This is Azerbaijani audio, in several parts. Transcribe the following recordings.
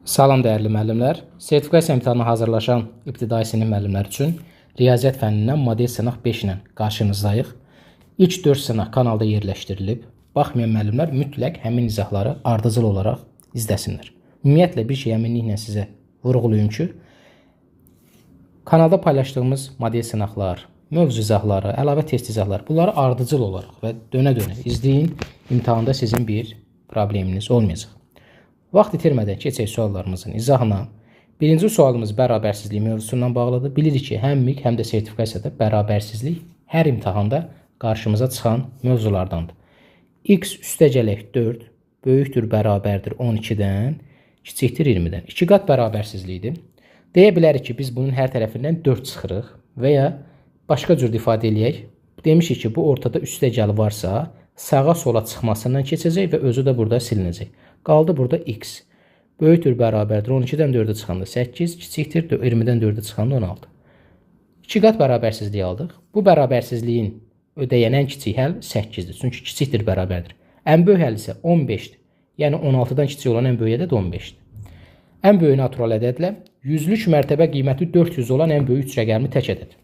Salam dəyərli müəllimlər. Sertifikasiya imtahanına hazırlaşan ibtidai sinif müəllimlər üçün riyaziyyat fənnindən model sınaq 5 ilə qarşınızdayıq. İlk 4 sınaq kanalda yerləşdirilib. Baxmayan müəllimlər mütləq həmin izahları ardıcıl olaraq izləsinlər. Ümumiyyətlə bir şey əminliklə sizə vurğulayım ki, kanalda paylaşdığımız model sınaqlar, mövzu izahları, əlavə test izahları bunları ardıcıl olaraq və dönə-dönə izləyin. İmtahanda sizin bir probleminiz olmayacaq. Vaxt itirmədən keçək suallarımızın izahına. Birinci sualımız bərabərsizlik mövzusundan bağlıdır. Bilirik ki, həm MİQ, həm də sertifikasiyada bərabərsizlik hər imtahanda qarşımıza çıxan mövzulardandır. X üstəgələk 4 böyükdür, bərabərdir 12-dən, kiçikdir 20-dən. 2 qat bərabərsizlikdir. Deyə bilərik ki, biz bunun hər tərəfindən 4 çıxırıq və ya başqa cür ifadə eləyək. Demişik ki, bu ortada üstəgəl varsa, sağa sola çıxmasından keçəcək və özü də burada silinəcək. Qaldı burada x. Böyükdür, bərabərdir 12-dən 4-ə çıxanda 8, kiçikdir 20-dən 4-ə çıxanda 16. 2 qat bərabərsizliyi aldıq. Bu bərabərsizliyin ödəyən ən kiçik həll 8-dir. Çünki kiçikdir, bərabərdir. Ən böyük həll isə 15-dir. Yəni 16-dan kiçik olan ən böyük ədəd 15-dir. Ən böyük natural ədədlə yüzlük mərtəbə qiyməti 400 olan ən böyük üç rəqəmli tək ədəd.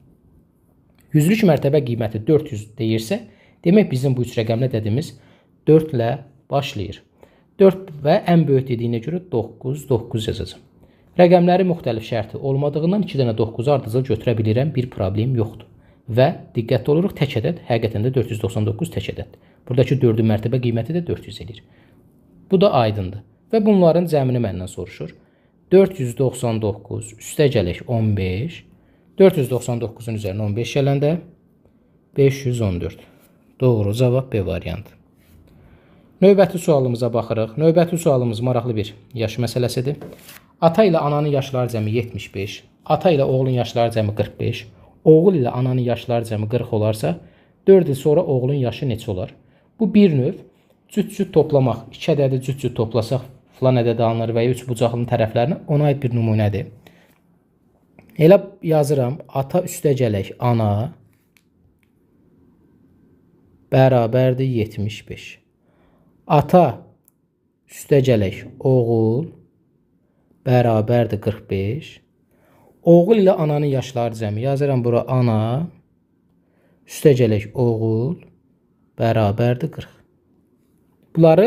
Yüzlük mərtəbə qiyməti 400 deyirsə, demək bizim bu üç rəqəmli ədədimiz 4 ilə başlayır. 4 və ən böyük dediyinə görə 9 yazacağım. Rəqəmləri müxtəlif şərti olmadığından 2 dənə 9 ardıcıl götürə bilirəm, bir problem yoxdur. Və diqqətli oluruq, tək ədəd həqiqətən də 499 tək ədəddir. Buradakı 4-ün mərtəbə qiyməti də 400 edir. Bu da aydındır. Və bunların cəmini məndən soruşur. 499 üstəgələk 15, 499-un üzərinə 15 gələndə 514. Doğru cavab B variantı. Növbəti sualımıza baxırıq. Növbəti sualımız maraqlı bir yaş məsələsidir. Ata ilə ananın yaşları cəmi 75, ata ilə oğlun yaşları cəmi 45, oğul ilə ananın yaşları cəmi 40 olarsa, 4 il sonra oğlun yaşı neçə olar? Bu bir növ cüt-cüt toplamaq. 2 ədədi cüt-cüt toplasaq filan ədəd alınır və ya 3 bucaqlının tərəflərinə ona aid bir nümunədir. Elə yazıram. Ata üstəgələk ana bərabərdir 75. Ata üstəgələk oğul bərabərdir 45. Oğul ilə ananın yaşları cəmi. Yazıram bura ana üstəgələk oğul bərabərdir 40. Bunları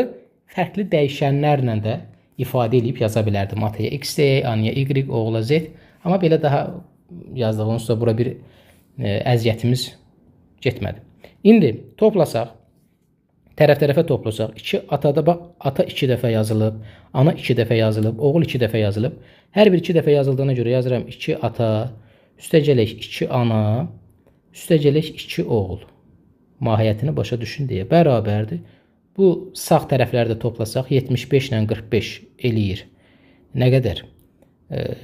fərqli dəyişənlərlə də ifadə edib yaza bilərdim. Ataya x deyək, anaya y, oğula z. Amma belə daha yazdığınız da bura bir əziyyətimiz getmədi. İndi toplasaq, tərəf-tərəfə toplasaq, atada bax, ata 2 dəfə yazılıb, ana 2 dəfə yazılıb, oğul 2 dəfə yazılıb. Hər bir 2 dəfə yazıldığına görə yazıram 2 ata, üstəgələk 2 ana, üstəgələk 2 oğul. Mahiyyətini başa düşün deyə bərabərdir. Bu sağ tərəfləri də toplasaq 75 ilə 45 eləyir. Nə qədər?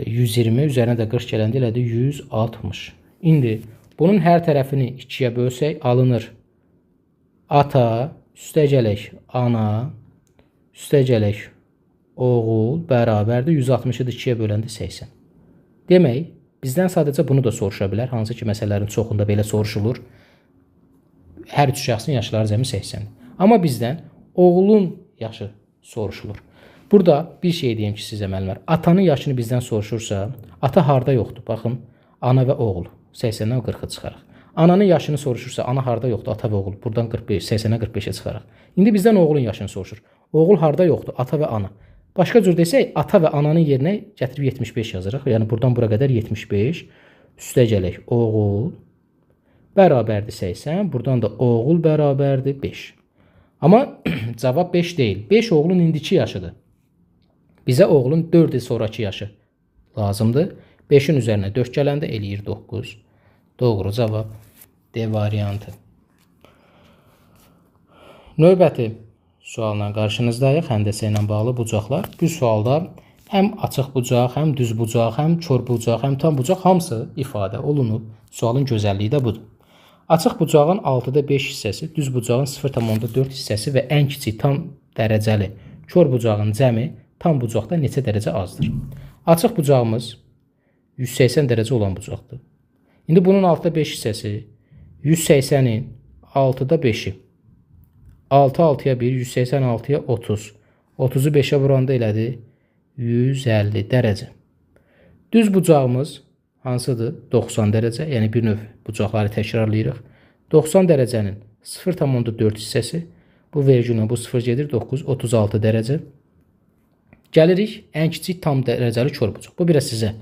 120 üzərinə də 40 gələndə elədi 160. İndi bunun hər tərəfini 2-yə bölsək alınır. Ata üstəgələk ana üstəgələk oğul bərabərdir 160-ı 2-yə böləndə 80. Demək, bizdən sadəcə bunu da soruşa bilər. Hansı ki, məsələlərin çoxunda belə soruşulur. Hər üç şəxsin yaşları cəmi 80-dir. Amma bizdən oğulun yaşı soruşulur. Burada bir şey deyim ki, sizə müəllimlər. Atanın yaşını bizdən soruşursa, ata harda yoxdur? Baxın, ana və oğul 80-dən 40-a çıxaraq. Ananın yaşını soruşursa, ana harda yoxdur? Ata və oğul. Buradan 45, 80-dən 45-ə çıxaraq. İndi bizdən oğulun yaşını soruşur. Oğul harda yoxdur? Ata və ana. Başqa cür desək, ata və ananın yerinə gətirib 75 yazırıq. Yəni buradan bura qədər 75 üstəgələk oğul bərabərdir 80. Buradan da oğul bərabərdir 5. Amma cavab 5 deyil. 5 oğlun indiki yaşıdır. Bizə oğlun 4 il sonraki yaşı lazımdır. 5-in üzərinə 4 gələndə eləyir 9. Doğru cavab D variantı. Növbəti sualla qarşınızdayıq. Həndəsə ilə bağlı bucaqlar. Bu sualda həm açıq bucaq, həm düz bucaq, həm kör bucaq, həm tam bucaq hamısı ifadə olunub. Sualın gözəlliyi də budur. Açıq bucağın 6-da 5 hissəsi, düz bucağın 0,4 hissəsi və ən kiçik tam dərəcəli kör bucağın cəmi tam bucaqda neçə dərəcə azdır? Açıq bucağımız 180 dərəcə olan bucaqdır. İndi bunun 6-da 5 hissəsi 180-in 6-da 5-i. 6 6-ya 1, 180 6-ya 30. 30-u 5-ə vuranda elədi 150 dərəcə. Düz bucağımız hansıdır? 90 dərəcə. Yəni bir növ bucaqları təkrarlayırıq. 90 dərəcənin 0,4 hissəsi. Bu vergüllə bu 0 gedir. 9, 36 dərəcə. Gəlirik ən kiçik tam dərəcəli kör bucaq. Bu biraz sizə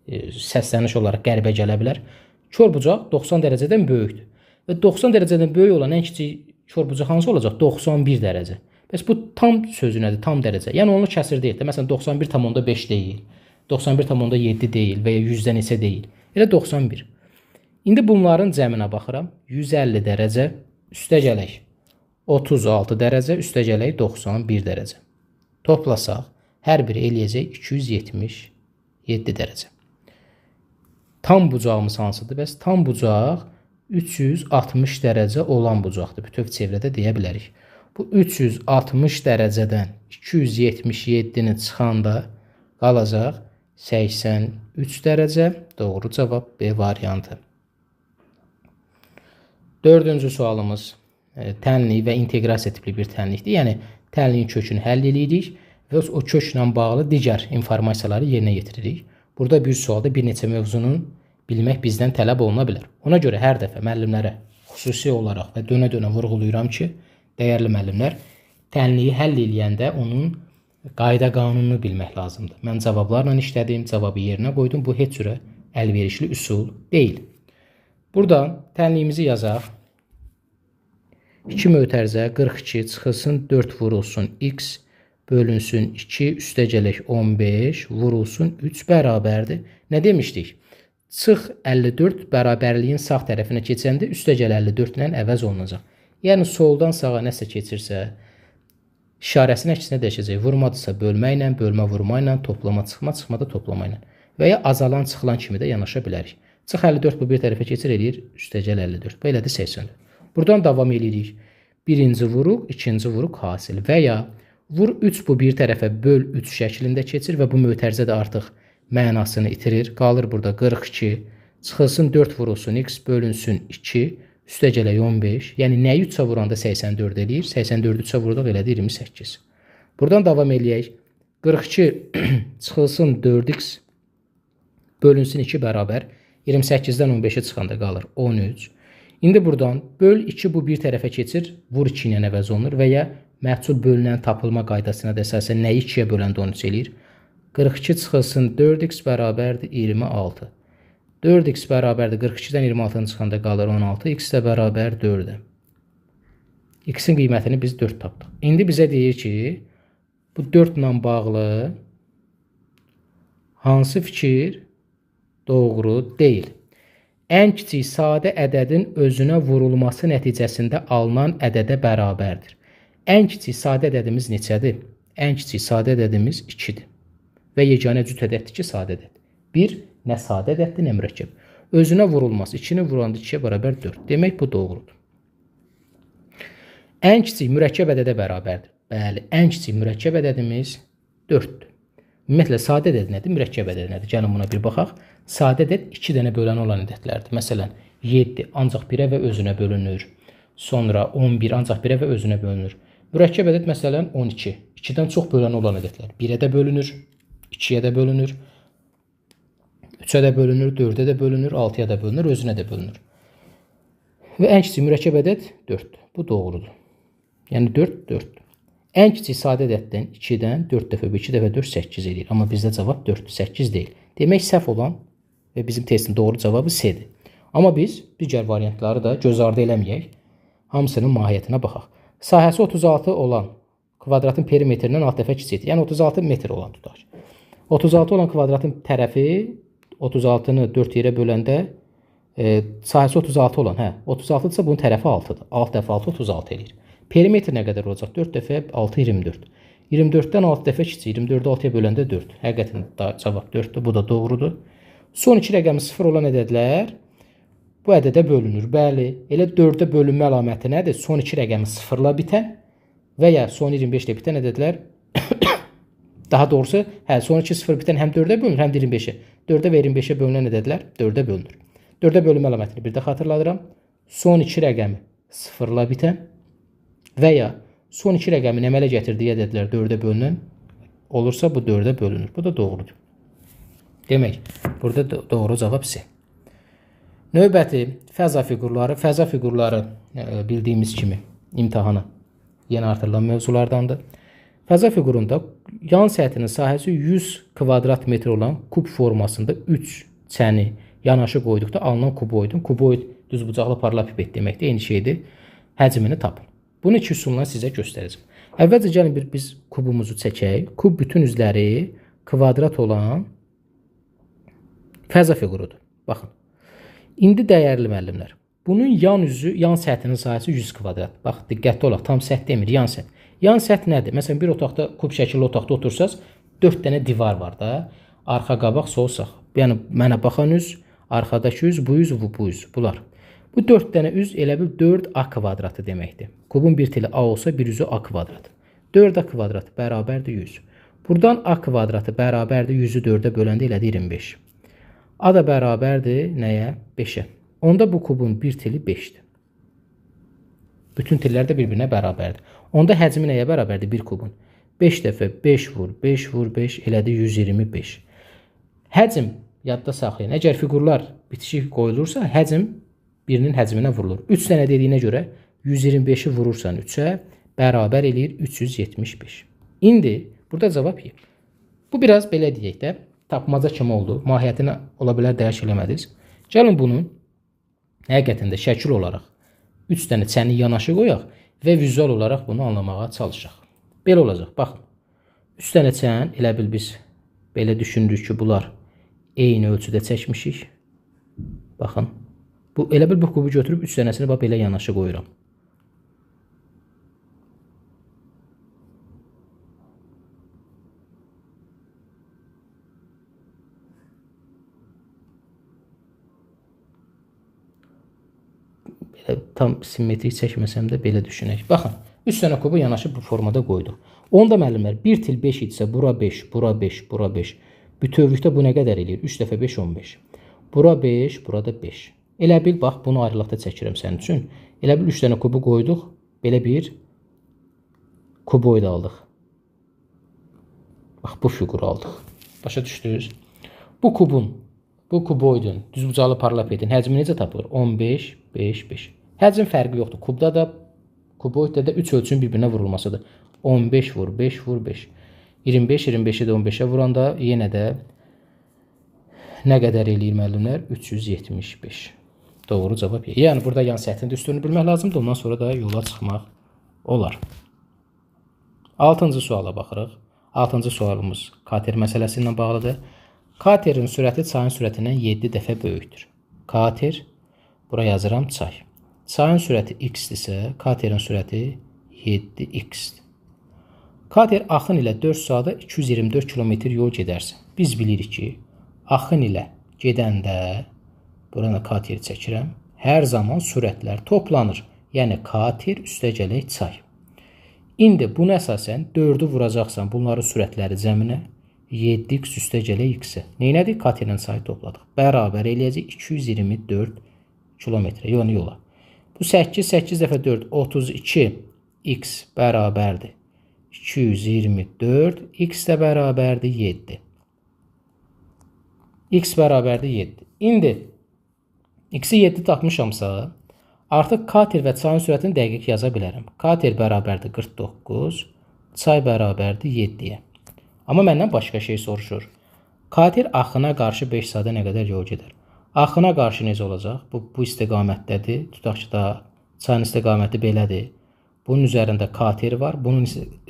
səsləniş olaraq qəribə gələ bilər. Kör bucaq 90 dərəcədən böyükdür. Və 90 dərəcədən böyük olan ən kiçik kör bucaq hansı olacaq? 91 dərəcə. Bəs bu tam sözü nədir? Tam dərəcə. Yəni onu kəsir deyil. Məsələn 91,5 deyil. 91,7 deyil və ya 100-dən neçə deyil. Elə 91. İndi bunların cəminə baxıram. 150 dərəcə üstə gələk 36 dərəcə, üstə gələk 91 dərəcə. Toplasaq, hər biri eləyəcək 277 dərəcə. Tam bucağımız hansıdır? Bəs tam bucaq 360 dərəcə olan bucaqdır. Bütöv çevrədə deyə bilərik. Bu 360 dərəcədən 277-ni çıxanda qalacaq 83 dərəcə. Doğru cavab B variantı. Dördüncü sualımız tənlik və inteqrasiya tipli bir tənlikdir. Yəni tənliyin kökünü həll edirik və o köklə bağlı digər informasiyaları yerinə yetiririk. Burada bir sualda bir neçə mövzunun bilmək bizdən tələb oluna bilər. Ona görə hər dəfə müəllimlərə xüsusi olaraq və dönə-dönə vurğulayıram ki, dəyərli müəllimlər, tənliyi həll edəndə onun qayda qanununu bilmək lazımdır. Mən cavablarla işlədim, cavabı yerinə qoydum. Bu heç cürə əlverişli üsul deyil. Buradan tənliyimizi yazaq. 2 mötərizə 42 çıxılsın 4 vurulsun x bölünsün 2 üstə gələk 15 vurulsun 3 bərabərdir. Nə demişdik? Çıx 54 bərabərliyin sağ tərəfinə keçəndə üstə gəl 54 ilə əvəz olunacaq. Yəni soldan sağa nəsə keçirsə işarəsinin əksinə dəyişəcək. Vurmadırsa bölmə ilə, bölmə vurma ilə, toplama çıxma, çıxma da toplama ilə. Və ya azalan çıxılan kimi də yanaşa bilərik. Çıx 54 bu bir tərəfə keçir eləyir, üstə gəl 54. Bu elədir 84. Buradan davam edirik. Birinci vuruq, ikinci vuruq hasil və ya vur 3 bu bir tərəfə böl 3 şəklində keçir və bu mötərizə də artıq mənasını itirir. Qalır burada 42, çıxılsın 4 vurulsun x bölünsün 2, üstə gələk 15. Yəni nəyi 3-ə vuranda 84 eləyir? 84-ü 3-ə vurduq elədi 28. Buradan davam eləyək. 42 çıxılsın 4x bölünsün 2 bərabər. 28-dən 15-ə çıxanda qalır 13. İndi buradan böl 2 bu bir tərəfə keçir, vur 2 ilə əvəz olunur və ya məhsul bölünən tapılma qaydasına da əsasən nəyi 2-yə böləndə 13 eləyir? 42 çıxılsın 4x bərabərdir 26. 4x bərabərdir 42-dən 26-nı çıxanda qalır 16, x də bərabər 4-ə. X-in qiymətini biz 4 tapdıq. İndi bizə deyir ki, bu 4 ilə bağlı hansı fikir doğru deyil? Ən kiçik sadə ədədin özünə vurulması nəticəsində alınan ədədə bərabərdir. Ən kiçik sadə ədədimiz neçədir? Ən kiçik sadə ədədimiz 2-dir. Və yeganə cüt ədəddir ki, sadə ədəd. 1 nə sadə ədəddir, nə mürəkkəb. Özünə vurulması 2-ni vuranda 2-yə bərabər 4. Demək bu doğrudur. Ən kiçik mürəkkəb ədədə bərabərdir. Bəli, ən kiçik mürəkkəb ədədimiz 4-dür. Ümumiyyətlə, sadə ədəd nədir, mürəkkəb ədəd nədir? Gəlin buna bir baxaq. Sadə ədəd 2 dənə bölən olan ədədlərdir. Məsələn, 7 ancaq 1-ə və özünə bölünür. Sonra 11 ancaq 1-ə və özünə bölünür. Mürəkkəb ədəd məsələn 12. 2-dən çox bölən olan ədədlər. 1-ə də bölünür, 2-yə də bölünür, 3-ə də bölünür, 4-ə də bölünür, 6-ya da bölünür, özünə də bölünür. Və ən kiçik mürəkkəb ədəd 4-dür. Bu doğrudur. Yəni 4, 4-dür. Ən kiçik sadə ədəddən 2-dən 4 dəfə 2 dəfə 4 8 edir. Amma bizdə cavab 4-dür, 8 deyil. Demək səhv olan və bizim testin doğru cavabı C-dir. Amma biz digər variantları da göz ardı eləməyək. Hamısının mahiyyətinə baxaq. Sahəsi 36 olan kvadratın perimetrindən alt dəfə kiçikdir. Yəni 36 metr olan tutaq. 36 olan kvadratın tərəfi 36-nı 4 yerə böləndə sahəsi 36 olan, 36-dırsa bunun tərəfi 6-dır. 6 dəfə 6 36 edir. Perimetr nə qədər olacaq? 4 dəfə 6 24. 24-dən 6 dəfə kiçik. 24-ü 6-ya böləndə 4. Həqiqətən cavab 4-dür. Bu da doğrudur. Son 2 rəqəmi 0 olan ədədlər bu ədədə bölünür. Bəli, elə 4-də bölünmə əlaməti nədir? Son 2 rəqəmi 0-la bitən və ya son 25 ilə bitən ədədlər daha doğrusu, son 2 0 bitən həm 4-də bölünür, həm 25-ə. 4-də və 25-ə bölünən ədədlər 4-də bölünür. 4-də bölünmə əlamətini bir də xatırladıram. Son 2 rəqəmi 0-la bitən və ya son 2 rəqəmin əmələ gətirdiyi ədədlər 4-ə bölünən olursa bu 4-ə bölünür. Bu da doğrudur. Demək, burada doğru cavab C. Növbəti fəza fiqurları. Fəza fiqurları bildiyimiz kimi imtahana yeni artırılan mövzulardandır. Fəza fiqurunda yan səthinin sahəsi 100 kvadrat metr olan kub formasında 3 çəni yanaşı qoyduqda alınan kuboidin, kuboid düzbucaqlı paralelipiped deməkdir, eyni şeydir, həcmini tapın. Bunu iki üsulla sizə göstərəcəm. Əvvəlcə gəlin biz kubumuzu çəkək. Kub bütün üzləri kvadrat olan fəza fiqurudur. Baxın. İndi dəyərli müəllimlər. Bunun yan üzü, yan səthinin sahəsi 100 kvadrat. Bax, diqqətli olaq. Tam səth demir, yan səth. Yan səth nədir? Məsələn, bir otaqda, kub şəkilli otaqda otursanız, 4 dənə divar var da. Arxa, qabaq, sol, sağ. Yəni, mənə baxan üz, arxadakı üz, bu üz, bu üz. Bunlar. Bu 4 dənə üz elə bil 4A kvadratı deməkdir. Kubun bir tili A olsa, bir üzü A kvadratı. 4A kvadratı bərabərdir 100. Buradan A kvadratı bərabərdir 100-ü 4-ə böləndə elədi 25. A da bərabərdir nəyə? 5-ə. Onda bu kubun bir tili 5-dir. Bütün tillər də bir-birinə bərabərdir. Onda həcmi nəyə bərabərdir? 1 kubun. 5 dəfə 5 vur, 5 vur, 5 elədi 125. Həcm yadda saxlayın. Əgər fiqurlar bitişik qoyulursa, həcm birinin həcminə vurulur. 3 dənə dediyinə görə 125-i vurursan 3-ə bərabər eləyir 375. İndi burada cavab Y. Bu biraz belə deyək də, tapmaca kimi oldu. Mahiyyətini ola bilər dəyəş eləmədiniz. Gəlin bunun həqiqətində şəkil olaraq 3 dənə çəni yanaşı qoyaq və vizual olaraq bunu anlamağa çalışaq. Belə olacaq. Baxın. 3 dənə çən, elə bil biz belə düşünürük ki, bunlar eyni ölçüdə çəkmişik. Baxın. Bu elə bil bu kubu götürüb 3 dənəsini bax belə yanaşı qoyuram. Tam simmetrik çəkməsəm də belə düşünək. Baxın, 3 dənə kubu yanaşı bu formada qoyduq. Onda müəllimlər, bir til 5 idisə, bura 5, bura 5, bura 5. Bütövlükdə bu nə qədər eləyir? 3 dəfə 5, 15. Bura 5, burada 5. Elə bil, bax, bunu ayrılıqda çəkirəm sənin üçün. Elə bil 3 dənə kubu qoyduq, belə bir kuboid aldıq. Bax, bu fiquru aldıq. Başa düşdünüz? Bu kuboidin, düzbucaqlı paralelipipedin həcmi necə tapılır? 15, 5, 5. Həcm fərqi yoxdur. Kubda da, kuboiddə də 3 ölçünün bir-birinə vurulmasıdır. 15 vur, 5 vur, 5. 25, 25-i də 15-ə vuranda yenə də nə qədər eləyir müəllimlər? 375. Doğru cavab Y. Yəni, burada yan səthinin üstünü bilmək lazımdır. Ondan sonra da yola çıxmaq olar. 6-cı suala baxırıq. 6-cı sualımız kater məsələsi ilə bağlıdır. Katerin sürəti çayın sürətindən 7 dəfə böyükdür. Kater, bura yazıram çay. Çayın sürəti x-dirsə, katerin sürəti 7x-dir. Kater axın ilə 4 saata 224 km yol gedərsə, biz bilirik ki, axın ilə gedəndə, burana kateri çəkirəm, hər zaman sürətlər toplanır. Yəni, kater üstəgələk çay. İndi bunu əsasən 4-ü vuracaqsan bunların sürətləri cəminə 7x üstəgələk x-ə. Neynədir? Katerin sayı topladıq. Bərabər eləyəcək 224 kilometrə, yəni yola. Bu 8 dəfə 4, 32x bərabərdir. 224, x də bərabərdir 7. X bərabərdir 7. İndi x-i 7 tapmışamsa, artıq kater və çayın sürətini dəqiq yaza bilərəm. Kater bərabərdir 49, çay bərabərdir 7-yə. Amma məndən başqa şey soruşur. Kater axına qarşı 5 saata nə qədər yol gedər? Axına qarşı necə olacaq? Bu istiqamətdədir. Tutaq ki, da çayın istiqaməti belədir. Bunun üzərində kater var. Bunun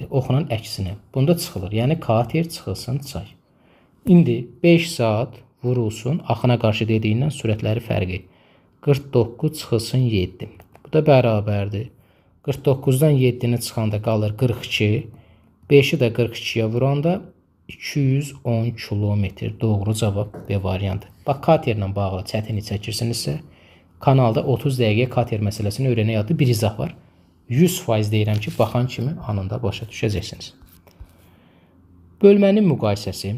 oxunun əksinə. Bunda çıxılır. Yəni, kater çıxılsın çay. İndi 5 saat vurulsun. Axına qarşı dediyindən sürətləri fərqi. 49 çıxılsın 7. Bu da bərabərdir. 49-dan 7-ni çıxanda qalır 42. 5-i də 42-yə vuranda 210 kilometr. Doğru cavab B variantı. Bax, katerlə bağlı çətinlik çəkirsinizsə, kanalda 30 dəqiqə kater məsələsini öyrənək adlı bir izah var. 100% deyirəm ki, baxan kimi anında başa düşəcəksiniz. Bölmənin müqayisəsi.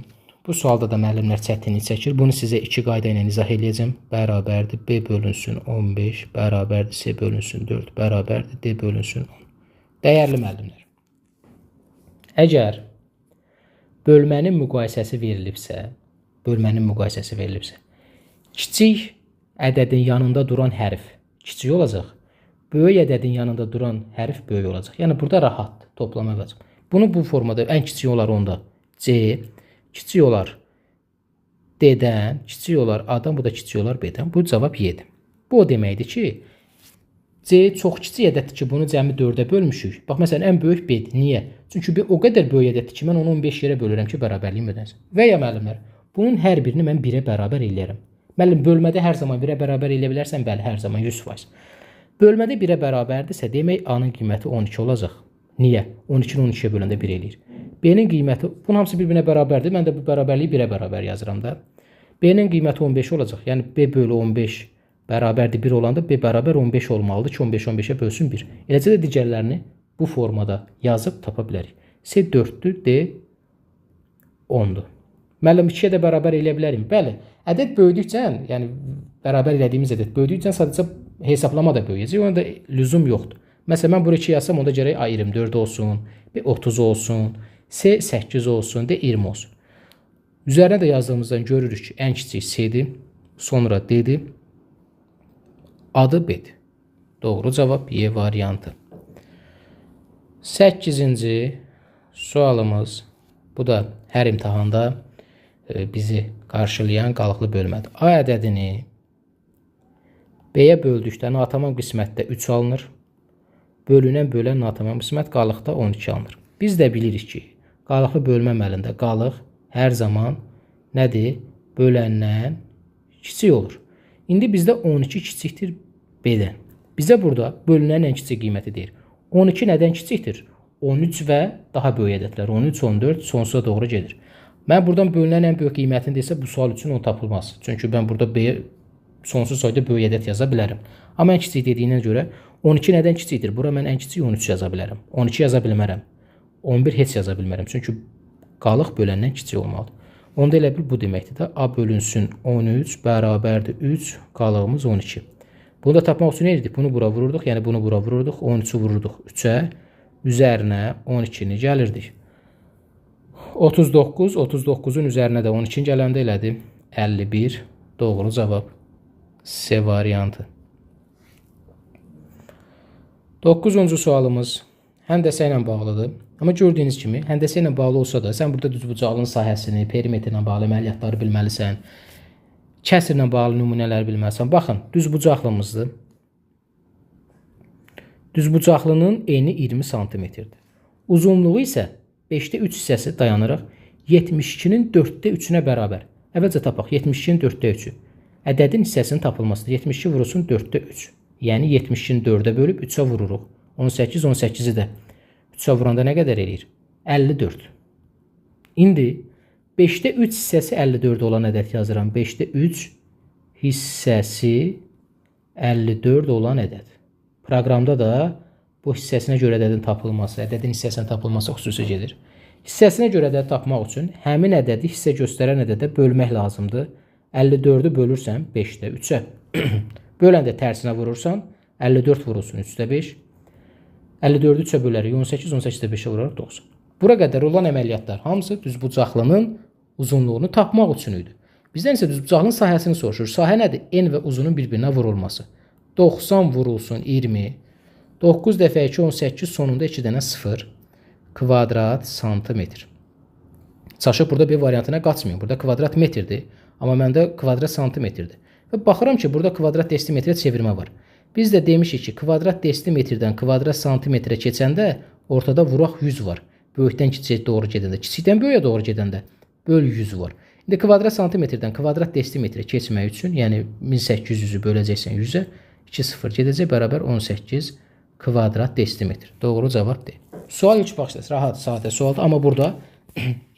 Bu sualda da müəllimlər çətinlik çəkir. Bunu sizə 2 qayda ilə izah edəcəm. Bərabərdir B bölünsün 15, bərabərdir C bölünsün 4, bərabərdir D bölünsün 10. Dəyərli müəllimlər. Əgər bölmənin müqayisəsi verilibsə, kiçik ədədin yanında duran hərf kiçik olacaq, böyük ədədin yanında duran hərf böyük olacaq. Yəni burada rahat toplama olacaq. Bunu bu formada ən kiçik olar onda C, kiçik olar D-dən, kiçik olar A-dan, bu da kiçik olar B-dən. Bu cavab Y-dir. Bu o deməkdir ki, C çox kiçik ədəddir ki, bunu cəmi 4-ə bölmüşük. Bax, məsələn, ən böyük B-dir. Niyə? Çünki B o qədər böyük ədəddir ki, mən onu 15 yerə bölürəm ki, bərabərliyim ödənsin. Və ya müəllimlər, bunun hər birini mən 1-ə bərabər eləyərəm. Müəllim, bölmədə hər zaman 1-ə bərabər eləyə bilərsən? Bəli, hər zaman 100%. Bölmədə 1-ə bərabərdirsə, demək A-nın qiyməti 12 olacaq. Niyə? 12-ni 12-yə böləndə 1 eləyir. B-nin qiyməti, bunun hamısı bir-birinə bərabərdir. Mən də bu bərabərliyi 1-ə bərabər yazıram da. B-nin qiyməti 15 olacaq. Yəni, B bölü 15 bərabərdir 1 olanda B bərabər 15 olmalıdır ki, 15 15-ə bölsün 1. Eləcə də digərlərini bu formada yazıb tapa bilərik. C 4-dür, D 10-dur. Müəllim, 2-yə də bərabər eləyə bilərim. Bəli, ədəd böyüdükcə, yəni bərabər elədiyimiz ədəd böyüdükcə sadəcə hesablama da böyüyəcək. Ona da lüzum yoxdur. Məsələn, mən buraya 2 yazsam, onda gərək A 24 olsun, B 30 olsun, C 8 olsun, D 20 olsun. Üzərinə də yazdığımızdan görürük ki, ən kiçik C-dir, sonra D-dir, adı B-dir. Doğru cavab Y variantı. 8-ci sualımız, bu da hər imtahanda bizi qarşılayan qalıqlı bölmədir. A ədədini B-yə böldükdə natamam qismətdə 3 alınır. Bölünən bölən natamam qismət qalıqda 12 alınır. Biz də bilirik ki, qalıqlı bölmə əməlində qalıq hər zaman nədir? Böləndən kiçik olur. İndi bizdə 12 kiçikdir B-dən. Bizə burada bölünən ən kiçik qiyməti deyir. 12 nədən kiçikdir? 13 və daha böyük ədədlər. 13, 14 sonsuza doğru gedir. Mən buradan bölünən ən böyük qiymətini desə, bu sual üçün o tapılmaz. Çünki mən burada B-yə sonsuz sayda böyük ədəd yaza bilərəm. Amma ən kiçik dediyinə görə 12 nədən kiçikdir? Bura mən ən kiçik 13 yaza bilərəm. 12 yaza bilmərəm. 11 heç yaza bilmərəm. Çünki qalıq böləndən kiçik olmalıdır. Onda elə bil bu deməkdir də A bölünsün 13 bərabərdir 3, qalığımız 12. Bunu da tapmaq üçün nə edirdik? Bunu bura vururduq, yəni bunu bura vururduq, 13-ü vururduq 3-ə, üzərinə 12-ni gəlirdik. 39, 39-un üzərinə də 12-ni gələndə elədi 51, doğru cavab C variantı. 9-cu sualımız həndəsə ilə bağlıdır. Amma gördüyünüz kimi, həndəsə ilə bağlı olsa da, sən burada düzbucaqlığın sahəsini, perimetrlə bağlı əməliyyatları bilməlisən, kəsirlə bağlı nümunələri bilməlisən. Baxın, düzbucaqlığımızdır. Düzbucaqlının eni 20 cm-dir. Uzunluğu isə 5-də 3 hissəsi dayanıraq 72-nin 4-də 3-ünə bərabər. Əvvəlcə tapaq, 72-nin 4-də 3-ü. Ədədin hissəsinin tapılmasıdır. 72 vurulsun 4-də 3. Yəni 72-ni 4-ə bölüb 3-ə vururuq. 18, 18-i də 3-ə vuranda nə qədər eləyir? 54. İndi 5-də 3 hissəsi 54 olan ədəd yazıram. 5-də 3 hissəsi 54 olan ədəd. Proqramda da bu hissəsinə görə ədədin tapılması, ədədin hissəsinin tapılması xüsusi gedir. Hissəsinə görə ədəd tapmaq üçün həmin ədədi hissə göstərən ədədə bölmək lazımdır. 54-ü bölürsən 5-də 3-ə. Böləndə tərsinə vurursan 54 vurulsun 3-də 5. 54-ü 3-ə bölərik 18, 18-də 5-ə vuraraq 90. Bura qədər olan əməliyyatlar hamısı düzbucaqlının uzunluğunu tapmaq üçün idi. Bizdən isə düzbucaqlının sahəsini soruşur. Sahə nədir? En və uzunun bir-birinə vurulması. 90 vurulsun 20. 9 dəfə 2, 18, sonunda 2 dənə 0 kvadrat santimetr. Çaşıb burada bir variantına qaçmayın. Burada kvadrat metrdir. Amma məndə kvadrat santimetrdir. Və baxıram ki, burada kvadrat desimetrə çevirmə var. Biz də demişik ki, kvadrat desimetrdən kvadrat santimetrə keçəndə ortada vuraq 100 var. Böyükdən kiçiyə doğru gedəndə, kiçikdən böyüyə doğru gedəndə böl 100 var. İndi kvadrat santimetrdən kvadrat desimetrə keçmək üçün, yəni 1800-ü böləcəksən 100-ə, 2 0 gedəcək bərabər 18 kvadrat desimetr. Doğru cavab deyil. Sual ilk baxışda rahat, sadə sualdır, amma burada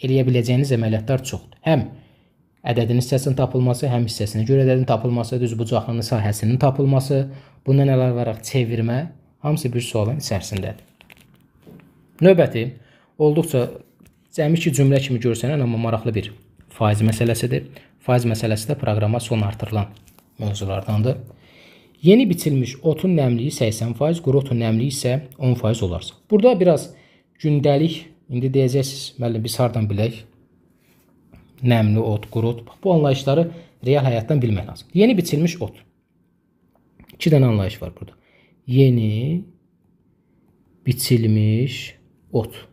eləyə biləcəyiniz əməliyyatlar çoxdur. Həm ədədin hissəsinin tapılması, həm hissəsinə görə ədədin tapılması, düzbucaqlının sahəsinin tapılması, bundan əlavə olaraq çevirmə, hamısı bir sualın içərisindədir. Növbəti, olduqca cəmi ki cümlə kimi görsənən, amma maraqlı bir faiz məsələsidir. Faiz məsələsi də proqrama son artırılan mövzulardandır. Yeni biçilmiş otun nəmliyi 80%, quru otun nəmliyi isə 10% olarsa. Burada biraz gündəlik, indi deyəcəksiniz, müəllim biz hardan bilək? nəmli ot, quru ot. Bu anlayışları real həyatdan bilmək lazım. Yeni biçilmiş ot. 2 dənə anlayış var burada. Yeni biçilmiş ot.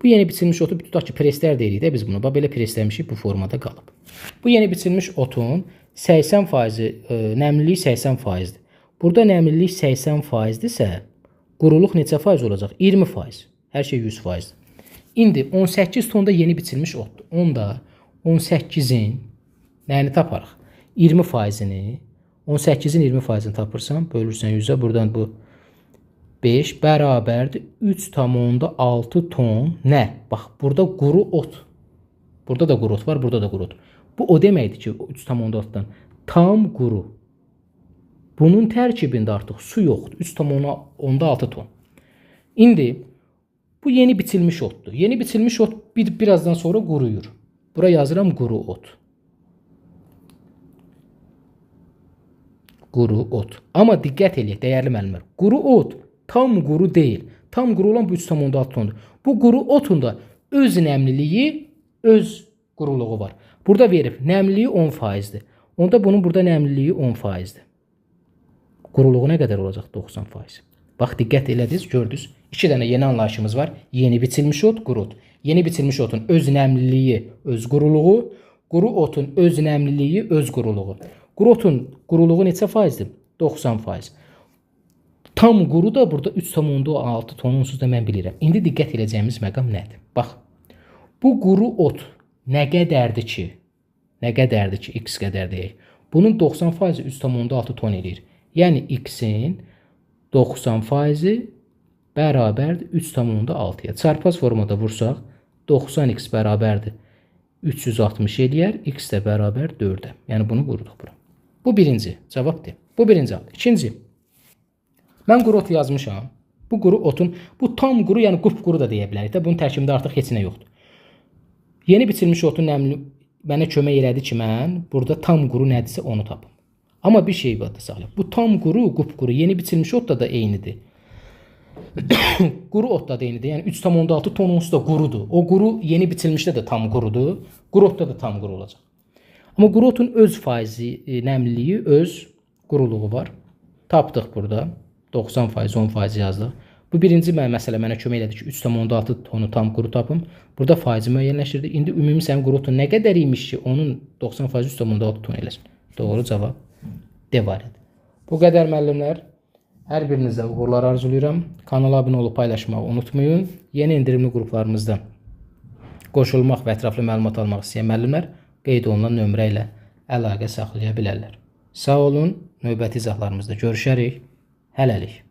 Bu yeni biçilmiş otu tutaq ki, preslər deyirik də biz bunu. Bax, belə presləmişik, bu formada qalıb. Bu yeni biçilmiş otun 80%, nəmliliyi 80%-dir. Burada nəmlilik 80%-dirsə, quruluq neçə faiz olacaq? 20%. Hər şey 100%-dir. İndi 18 tonda yeni biçilmiş otdur. Onda 18-in nəyini taparıq? 20%-ni, 18-in 20%-ni tapırsan, bölürsən 100-ə, buradan bu 5 bərabərdir 3,6 ton nə? Bax, burada quru ot. Burada da quru ot var, burada da quru ot. Bu o deməkdir ki, 3,6-dan tam quru. Bunun tərkibində artıq su yoxdur. 3,6 ton. İndi bu yeni biçilmiş otdur. Yeni biçilmiş ot birazdan sonra quruyur. Bura yazıram quru ot. Quru ot. Amma diqqət eləyək, dəyərli müəllimlər. Quru ot tam quru deyil. Tam quru olan bu 3,6 tondur. Bu quru otun da öz nəmliliyi, öz quruluğu var. Burada verib, nəmliliyi 10%-dir. Onda bunun burada nəmliliyi 10%-dir. Quruluğu nə qədər olacaq? 90%. Bax, diqqət elədiniz, gördünüz. 2 dənə yeni anlayışımız var. Yeni biçilmiş ot, quru ot. Yeni biçilmiş otun öz nəmliliyi, öz quruluğu. Quru otun öz nəmliliyi, öz quruluğu. Quru otun quruluğu neçə faizdir? 90%. Tam quru da burada 3,6 ton onsuz da mən bilirəm. İndi diqqət edəcəyimiz məqam nədir? Bax, bu quru ot nə qədərdir ki? Nə qədərdir ki? X qədər deyək. Bunun 90% 3,6 ton eləyir. Yəni X-in 90% bərabərdir 3,6-ya. Çarpaz formada vursaq 90x bərabərdir 360 eləyər. X də bərabər 4-ə. Yəni bunu vurduq bura. Bu birinci cavabdır. Bu birinci haldır. İkinci. Mən quru ot yazmışam. Bu quru otun, bu tam quru, yəni qupquru da deyə bilərik də. Bunun tərkibində artıq heç nə yoxdur. Yeni biçilmiş otun nəmli mənə kömək elədi ki, mən burada tam quru nədirsə onu tapım. Amma bir şey var da saxlayaq. Bu tam quru, qupquru, yeni biçilmiş otla da eynidir. Quru otla da eynidir. Yəni 3,6 ton onsuz da qurudur. O quru yeni biçilmişdə də tam qurudur. Quru otda da tam quru olacaq. Amma quru otun öz faizi, nəmliliyi, öz quruluğu var. Tapdıq burada. 90%, 10% yazdıq. Bu birinci məsələ mənə kömək elədi ki, 3,6 tonu tam quru tapım. Burada faizi müəyyənləşdirdi. İndi ümumi sənin quru otun nə qədər imiş ki, onun 90% 3,6 ton eləsin. Doğru cavab D variantı. Bu qədər müəllimlər. Hər birinizə uğurlar arzulayıram. Kanala abunə olub paylaşmağı unutmayın. Yeni indirimli qruplarımızda qoşulmaq və ətraflı məlumat almaq istəyən müəllimlər qeyd olunan nömrə ilə əlaqə saxlaya bilərlər. Sağ olun. Növbəti izahlarımızda görüşərik. Hələlik.